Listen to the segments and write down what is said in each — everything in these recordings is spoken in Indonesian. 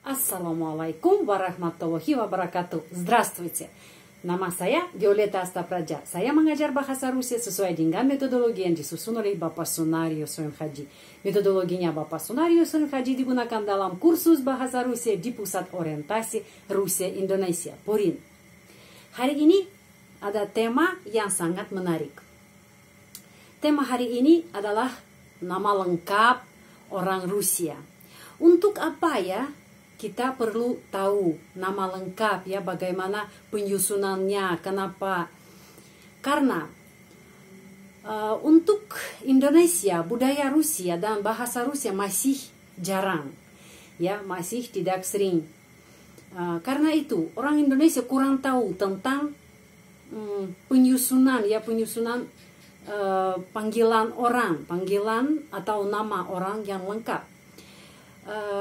Assalamualaikum warahmatullahi wabarakatuh. Здравствуйте. Nama saya Violeta Astapraja. Saya mengajar bahasa Rusia sesuai dengan metodologi yang disusun oleh Bapak Sunario Soemhaji. Metodologinya Bapak Sunario Soemhaji digunakan dalam kursus bahasa Rusia di Pusat Orientasi Rusia Indonesia, PORIN. Hari ini ada tema yang sangat menarik. Tema hari ini adalah nama lengkap orang Rusia. Untuk apa ya kita perlu tahu nama lengkap ya, bagaimana penyusunannya, kenapa? Karena untuk Indonesia, budaya Rusia dan bahasa Rusia masih jarang, ya masih tidak sering. Karena itu orang Indonesia kurang tahu tentang penyusunan panggilan orang, panggilan atau nama orang yang lengkap.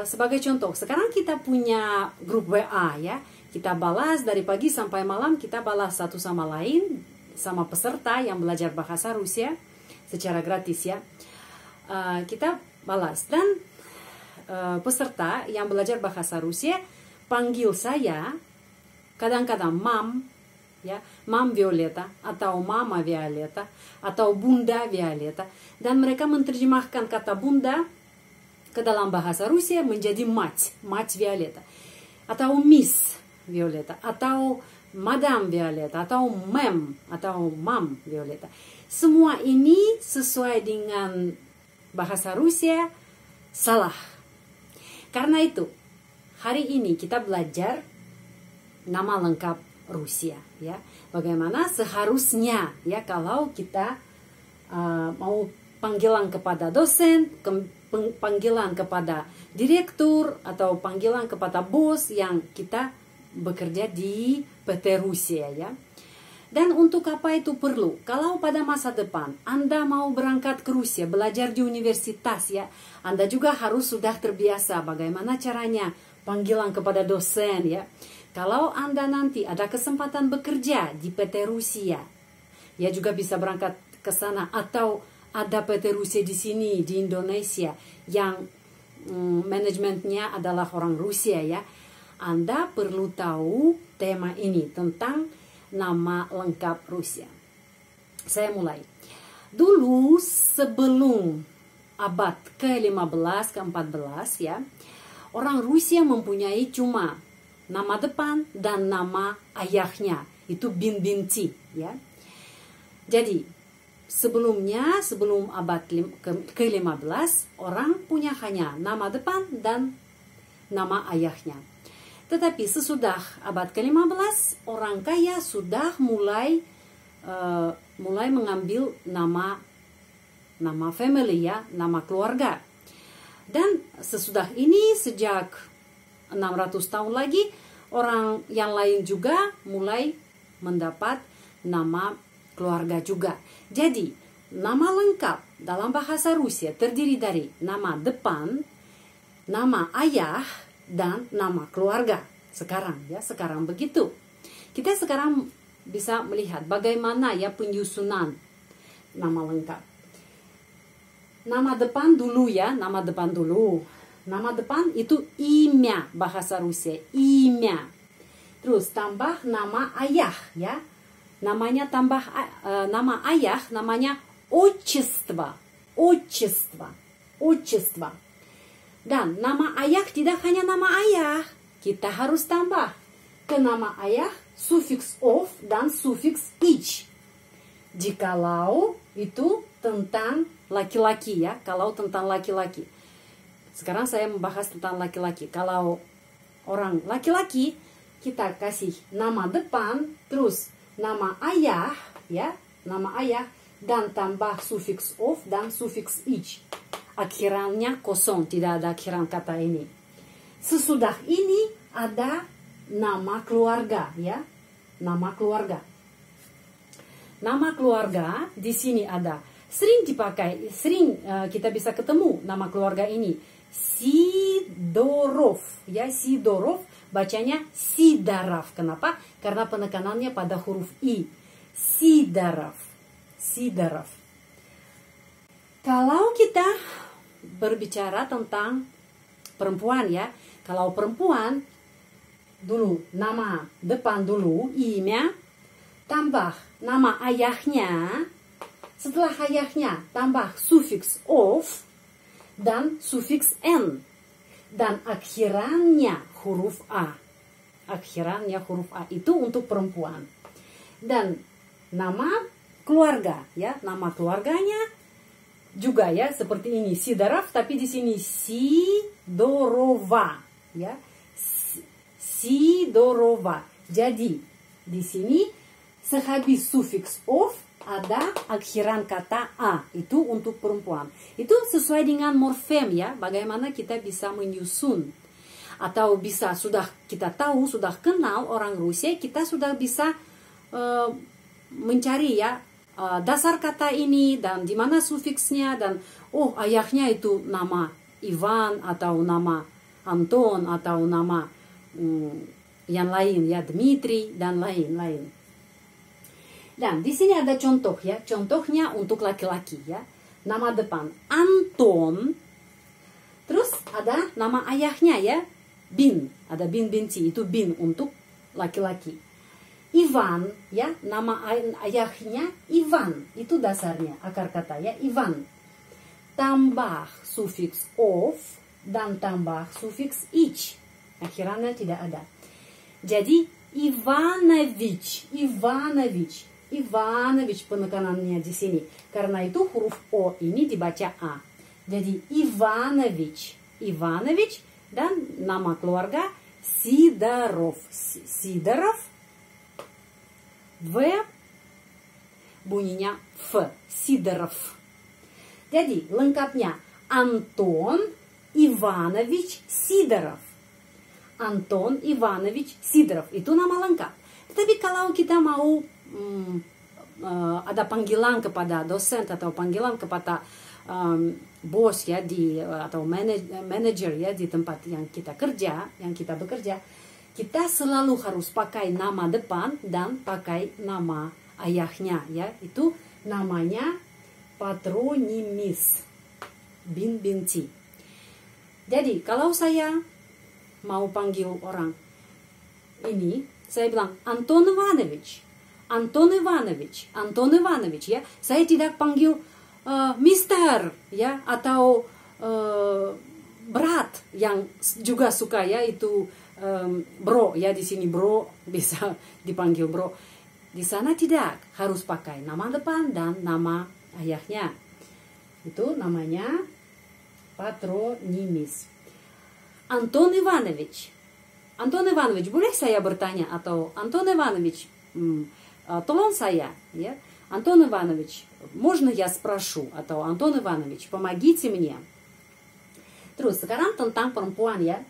Sebagai contoh, sekarang kita punya grup WA ya, kita balas dari pagi sampai malam, kita balas satu sama lain, sama peserta yang belajar bahasa Rusia secara gratis ya. Kita balas dan peserta yang belajar bahasa Rusia panggil saya kadang-kadang Mam ya, Mam Violeta atau Mama Violeta atau Bunda Violeta, dan mereka menerjemahkan kata Bunda ke dalam bahasa Rusia menjadi Mать Violeta, atau Miss Violeta, atau Madam Violeta, atau Mem, atau Mam Violeta. Semua ini sesuai dengan bahasa Rusia salah. Karena itu, hari ini kita belajar nama lengkap Rusia ya. Bagaimana seharusnya ya kalau kita mau panggilan kepada dosen, panggilan kepada direktur atau panggilan kepada bos yang kita bekerja di PT Rusia ya. Dan untuk apa itu perlu? Kalau pada masa depan Anda mau berangkat ke Rusia, belajar di universitas ya, Anda juga harus sudah terbiasa bagaimana caranya panggilan kepada dosen ya. Kalau Anda nanti ada kesempatan bekerja di PT Rusia, ya juga bisa berangkat ke sana, atau ada PT Rusia di sini di Indonesia yang manajemennya adalah orang Rusia ya. Anda perlu tahu tema ini tentang nama lengkap Rusia. Saya mulai. Dulu sebelum abad ke-15 ke-14 ya, orang Rusia mempunyai cuma nama depan dan nama ayahnya, itu bin-binti ya. Jadi sebelumnya, sebelum abad ke-15, orang punya hanya nama depan dan nama ayahnya. Tetapi sesudah abad ke-15, orang kaya sudah mulai mengambil nama family ya, nama keluarga. Dan sesudah ini, sejak 600 tahun lagi, orang yang lain juga mulai mendapat nama keluarga juga. Jadi, nama lengkap dalam bahasa Rusia terdiri dari nama depan, nama ayah, dan nama keluarga. Sekarang ya, sekarang begitu. Kita sekarang bisa melihat bagaimana ya penyusunan nama lengkap. Nama depan dulu ya, nama depan dulu. Nama depan itu imya bahasa Rusia, imya. Terus tambah nama ayah ya. Namanya tambah nama ayah, namanya отчество. Dan nama ayah tidak hanya nama ayah, kita harus tambah ke nama ayah sufiks of dan sufiks ich. Jikalau itu tentang laki-laki ya, kalau tentang laki-laki. Sekarang saya membahas tentang laki-laki. Kalau orang laki-laki, kita kasih nama depan, terus nama ayah ya, nama ayah, dan tambah sufiks of dan sufiks ich. Akhirannya kosong, tidak ada akhiran kata ini. Sesudah ini ada nama keluarga ya, nama keluarga. Nama keluarga di sini ada, sering dipakai, kita bisa ketemu nama keluarga ini. Sidorov ya, Sidorov bacanya Sidarov. Kenapa? Karena penekanannya pada huruf I. Sidarov. Kalau kita berbicara tentang perempuan ya, Kalau perempuan, dulu nama depan dulu, i-nya, tambah nama ayahnya, setelah ayahnya tambah sufiks of, dan sufiks n, dan akhirannya huruf a. Akhirannya huruf a itu untuk perempuan. Dan nama keluarga, ya, nama keluarganya juga ya seperti ini, Sidorov, tapi di sini Sidorova, ya, Sidorova. Jadi di sini sehabis sufiks of ada akhiran kata a, itu untuk perempuan. Itu sesuai dengan morfem, ya, bagaimana kita bisa menyusun, atau bisa sudah kita tahu, sudah kenal orang Rusia, kita sudah bisa mencari, ya, dasar kata ini dan di mana sufiksnya, dan oh ayahnya itu nama Ivan atau nama Anton atau nama yang lain, ya, Dmitri dan lain-lain. Dan di sini ada contoh, ya, contohnya untuk laki-laki, ya, nama depan Anton, terus ada nama ayahnya, ya, Bin, ada Bin Binci, itu Bin untuk laki-laki. Ivan, ya, nama ayahnya Ivan, itu dasarnya akar kata, ya, Ivan. Tambah sufiks of dan tambah sufiks ich, akhirannya tidak ada. Jadi Ivanovich, Ivanovich, Ivanovich penekanannya di sini. Karena itu huruf o ini dibaca a. Jadi Ivanovich, Ivanovich, dan nama keluarga Sidorov, Sidorov. V bunyinya F, Sidorov. Jadi lengkapnya Anton Ivanovich Sidorov. Anton Ivanovich Sidorov, itu nama lengkap. Tetapi kalau kita mau ada panggilan kepada dosen atau panggilan kepada bos, ya, di atau manager, ya, di tempat yang kita kerja, yang kita bekerja, kita selalu harus pakai nama depan dan pakai nama ayahnya, ya, itu namanya patronimis, Bin Binci. Jadi kalau saya mau panggil orang ini, saya bilang Anton Ivanovich, Anton Ivanovich, Anton Ivanovich, ya, saya tidak panggil Mister, ya, atau berat yang juga suka, ya, itu bro, ya, di sini bro bisa dipanggil bro. Di sana tidak, harus pakai nama depan dan nama ayahnya. Itu namanya patronimis. Anton Ivanovich, Anton Ivanovich, boleh saya bertanya, atau Anton Ivanovich, tolong saya, ya, Anton Ivanovich, можно я спрошу, atau Anton Ivanovich, помогите мне. Terus sekarang tentang perempuan, ya.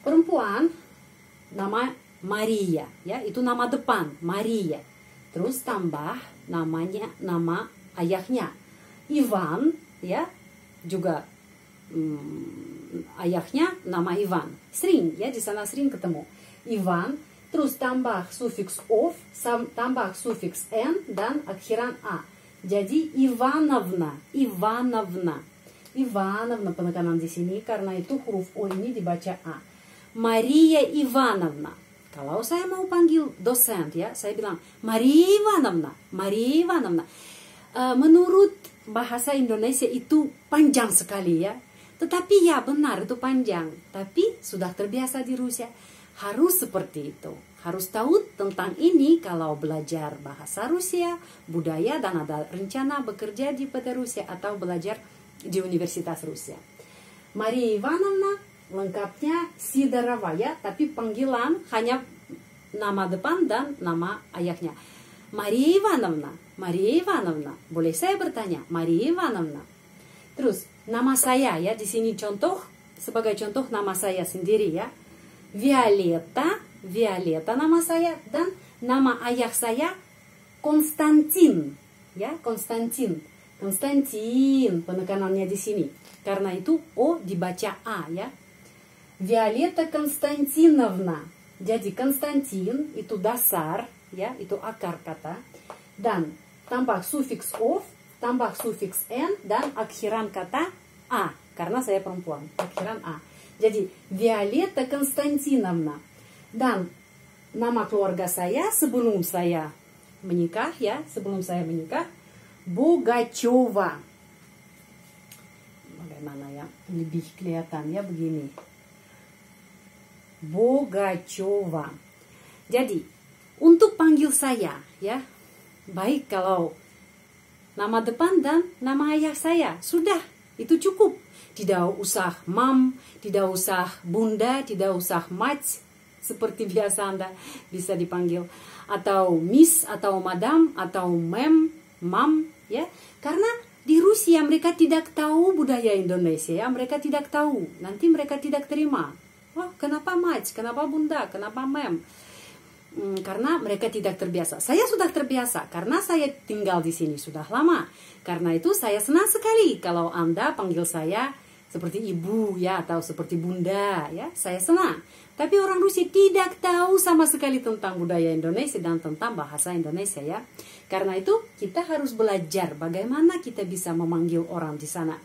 Perempuan nama Maria, ya, itu nama depan Maria. Terus tambah namanya, nama ayahnya Ivan, ya, juga ayahnya nama Ivan. Sering, ya, di sana sering ketemu Ivan. Terus tambah sufiks of, tambah sufiks n, dan akhiran a. Jadi Ivanovna, Ivanovna, Ivanovna penekanan di sini karena itu huruf o ini dibaca a. Maria Ivanovna. Kalau saya mau panggil dosen, ya, saya bilang Maria Ivanovna, Maria Ivanovna. Menurut bahasa Indonesia itu panjang sekali, ya. Tetapi ya benar itu panjang. Tapi sudah terbiasa di Rusia. Harus seperti itu. Harus tahu tentang ini kalau belajar bahasa Rusia, budaya, dan ada rencana bekerja di PT Rusia atau belajar di Universitas Rusia. Maria Ivanovna lengkapnya Sidorova, ya, tapi panggilan hanya nama depan dan nama ayahnya. Maria Ivanovna, Maria Ivanovna. Boleh saya bertanya, Maria Ivanovna. Terus nama saya, ya, di sini contoh, sebagai contoh nama saya sendiri, ya. Violeta, Violeta nama saya, dan nama ayah saya Konstantin, ya, Konstantin. Konstantin penekanannya di sini. Karena itu o dibaca a, ya. Violeta Konstantinovna. Jadi Konstantin itu dasar, ya, itu akar kata, dan tambah sufiks of, tambah sufiks n, dan akhiran kata a, karena saya perempuan, akhiran a. Jadi Violeta Konstantinovna. Dan nama keluarga saya sebelum saya menikah ya, Bogacheva. Bagaimana ya? Lebih kelihatan ya begini. Bogacheva. Jadi untuk panggil saya ya, baik kalau nama depan dan nama ayah saya sudah itu cukup. Tidak usah mam, tidak usah bunda, tidak usah mats seperti biasa Anda bisa dipanggil, atau miss, atau madam, atau mam ya. Karena di Rusia mereka tidak tahu budaya Indonesia ya, mereka tidak tahu. Nanti mereka tidak terima. Wah, kenapa mats, kenapa bunda, kenapa mem? Karena mereka tidak terbiasa. Saya sudah terbiasa karena saya tinggal di sini sudah lama. Karena itu saya senang sekali kalau Anda panggil saya seperti ibu ya, atau seperti bunda ya, saya senang. Tapi orang Rusia tidak tahu sama sekali tentang budaya Indonesia dan tentang bahasa Indonesia ya. Karena itu kita harus belajar bagaimana kita bisa memanggil orang di sana.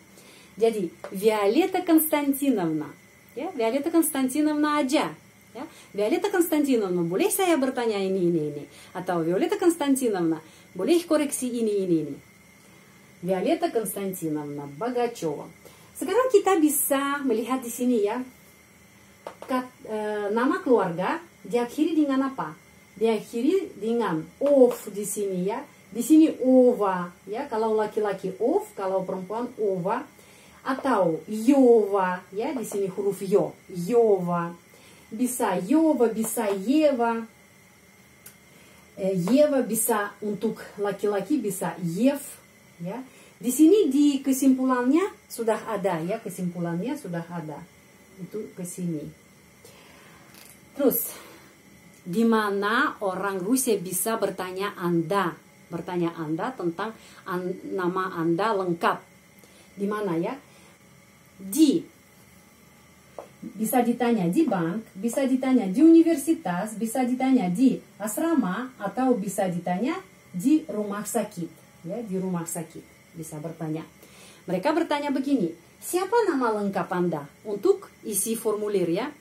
Jadi Violeta Konstantinovna ya, Violeta Konstantinovna aja ya. Violeta Konstantinovna, boleh saya bertanya ini. Atau Violeta Konstantinovna, boleh koreksi ini. Violeta Konstantinovna Bogacheva. Sekarang kita bisa melihat di sini ya, nama keluarga diakhiri dengan apa? Diakhiri dengan ov di sini ya. Di sini ova ya, kalau laki-laki ov, kalau perempuan ova, atau yova ya, di sini huruf yo, yova. Bisa yova, bisa yeva. Yeva bisa untuk laki-laki, bisa yev ya. Di sini di kesimpulannya sudah ada ya, kesimpulannya sudah ada. Itu ke sini. Terus di mana orang Rusia bisa bertanya Anda tentang nama Anda lengkap. Di mana ya? Bisa ditanya di bank, bisa ditanya di universitas, bisa ditanya di asrama, atau bisa ditanya di rumah sakit ya, di rumah sakit bisa bertanya. Mereka bertanya begini, siapa nama lengkap Anda? Untuk isi formulir ya,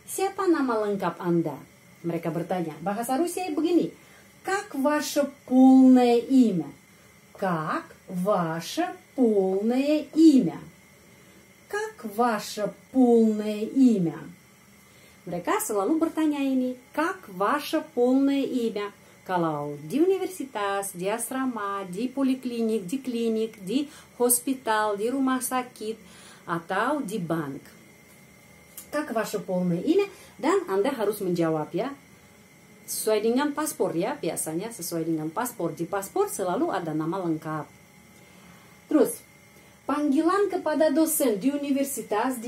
siapa nama lengkap Anda? Mereka bertanya, bahasa Rusia begini, как ваше полное имя? Как ваше полное имя? Как ваше полное имя? Mereka selalu bertanya ini, как ваше полное имя? Kalau di universitas, di asrama, di poliklinik, di klinik, di hospital, di rumah sakit, atau di bank. Как ваше полное имя? Dan Anda harus menjawab ya, sesuai dengan paspor ya, biasanya sesuai dengan paspor. Di paspor selalu ada nama lengkap. Terus, panggilan kepada dosen di universitas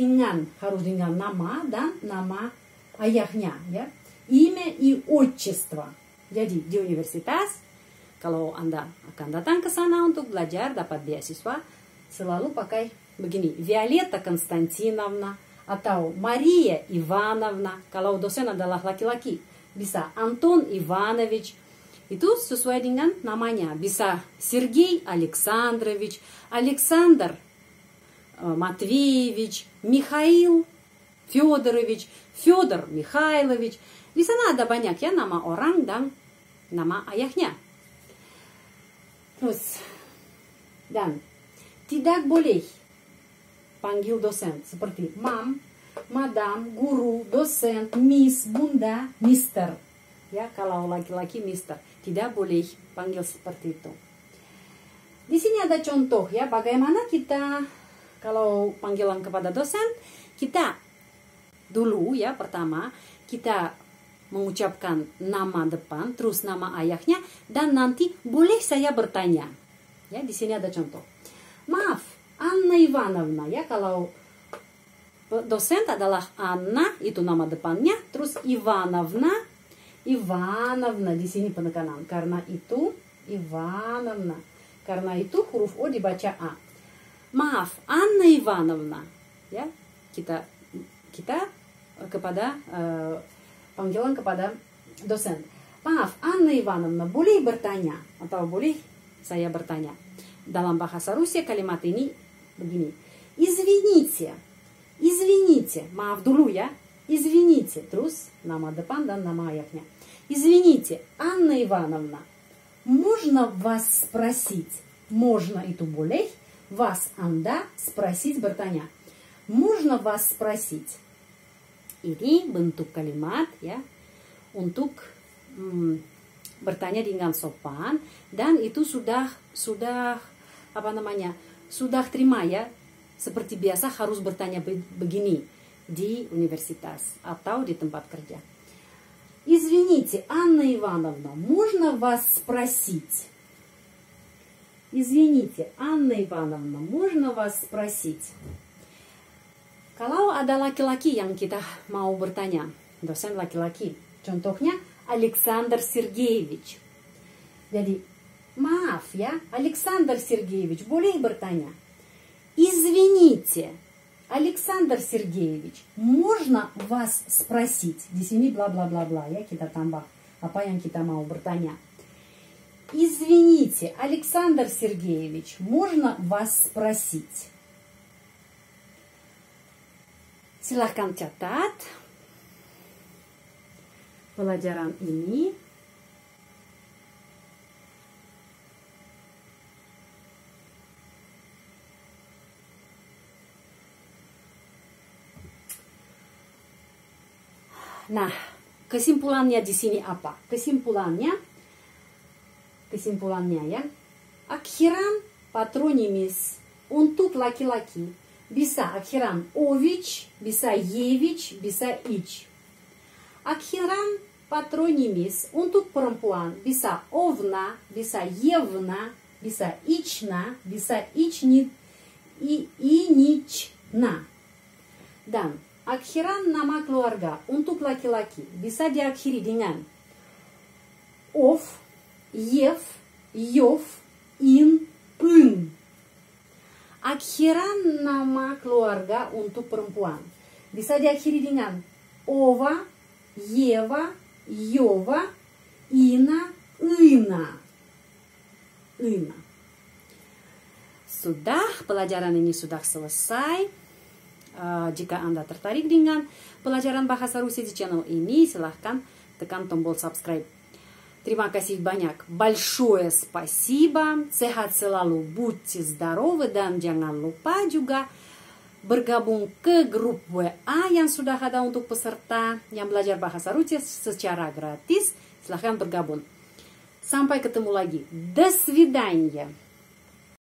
harus dengan nama dan nama ayahnya ya. Имя и отчество. Jadi di universitas, kalau Anda akan datang ke sana untuk belajar, dapat beasiswa, selalu pakai begini, Violeta Konstantinovna atau Maria Ivanovna. Kalau dosen adalah laki-laki, bisa Anton Ivanovich, itu sesuai dengan namanya. Bisa Sergei Alexandrovich, Alexander Matveevich, Mikhail Fyodorovich, Fyodor Mikhailovich. Di sana ada banyak ya nama orang dan nama ayahnya. Terus, dan tidak boleh panggil dosen seperti mam, madam, guru, dosen, miss, bunda, mister. Ya, kalau laki-laki mister, tidak boleh panggil seperti itu. Di sini ada contoh ya, bagaimana kita kalau panggilan kepada dosen, kita dulu ya, pertama kita mengucapkan nama depan, terus nama ayahnya, dan nanti boleh saya bertanya. Ya, di sini ada contoh. Maaf, Anna Ivanovna ya, kalau dosen adalah Anna, itu nama depannya, terus Ivanovna di sini penekanan, karena itu Ivanovna, karena itu huruf O dibaca A. Maaf, Anna Ivanovna ya, kita kepada panggilan kepada dosen. Maaf, Anna Ivanovna, boleh bertanya atau boleh saya bertanya. Dalam bahasa Rusia kalimat ini begini. Извините, Извините, maaf dulu ya. Извините, terus nama depan dan nama ayahnya. Извините, Анна Ивановна, можно вас спросить? Можно itu boleh, вас Anda, sпросить bertanya. Можно вас спросить? Ini bentuk kalimat ya untuk bertanya dengan sopan, dan itu sudah apa namanya? Sudah terima ya. Seperti biasa harus bertanya begini di universitas atau di tempat kerja. Извините, Анна Ивановна, можно вас спросить? Извините, Анна Ивановна, можно вас спросить? Kalau ada laki-laki yang kita mau bertanya, dosen laki-laki, contohnya Alexander Sergeyevich. Jadi, maaf ya, Alexander Sergeyevich, boleh bertanya? Извините, Александр Сергеевич, можно вас спросить? Di sini bla bla bla bla ya, kita tambah apa yang kita mau bertanya. Извините, Александр Сергеевич, можно вас спросить? Silahkan catat pelajaran ini. Nah, kesimpulannya di sini apa? Kesimpulannya ya, akhiran patronimis untuk laki-laki bisa akhiran ovich, bisa yevich, bisa ich. Akhiran patronimis untuk perempuan bisa ovna, bisa yevna, bisa ichna, bisa inichna. Dan akhiran nama keluarga untuk laki-laki bisa diakhiri dengan ov, yev, yov, in, pun. Akhiran nama keluarga untuk perempuan bisa diakhiri dengan ova, yeva, yova, ina, ina. Sudah, pelajaran ini sudah selesai. Jika Anda tertarik dengan pelajaran bahasa Rusia di channel ini, silahkan tekan tombol subscribe. Terima kasih banyak. Большое спасибо. Sehat selalu, будьте здоровы, dan jangan lupa juga bergabung ke grup WA yang sudah ada untuk peserta yang belajar bahasa Rusia secara gratis. Silahkan bergabung. Sampai ketemu lagi. До свидания.